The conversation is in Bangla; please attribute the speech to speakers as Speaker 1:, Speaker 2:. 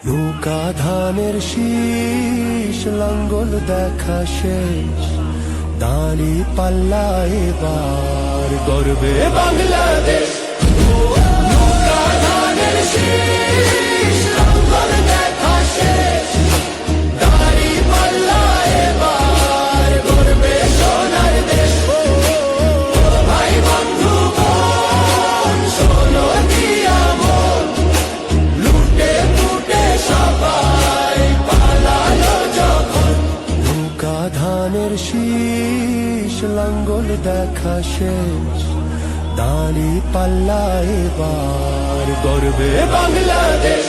Speaker 1: নৌকা ধানের শীষ লাঙ্গল দেখা শেষ, দাঁড়ি পাল্লা এবার গর্বে বাংলাদেশ। নৌকা ধানের শীষ লাঙ্গল দেখা শেষ, দাঁড়ি পাল্লা এবার গর্বে সোনার দেশ। ভাই বন্ধু বোন শোনো দিয়া মন, লুটে পুটে সবাই পালালো যখন। নৌকা ধানের শীষ লাঙ্গল দেখা শেষ, দাঁড়ি পাল্লা এবার গর্বে বাংলাদেশ।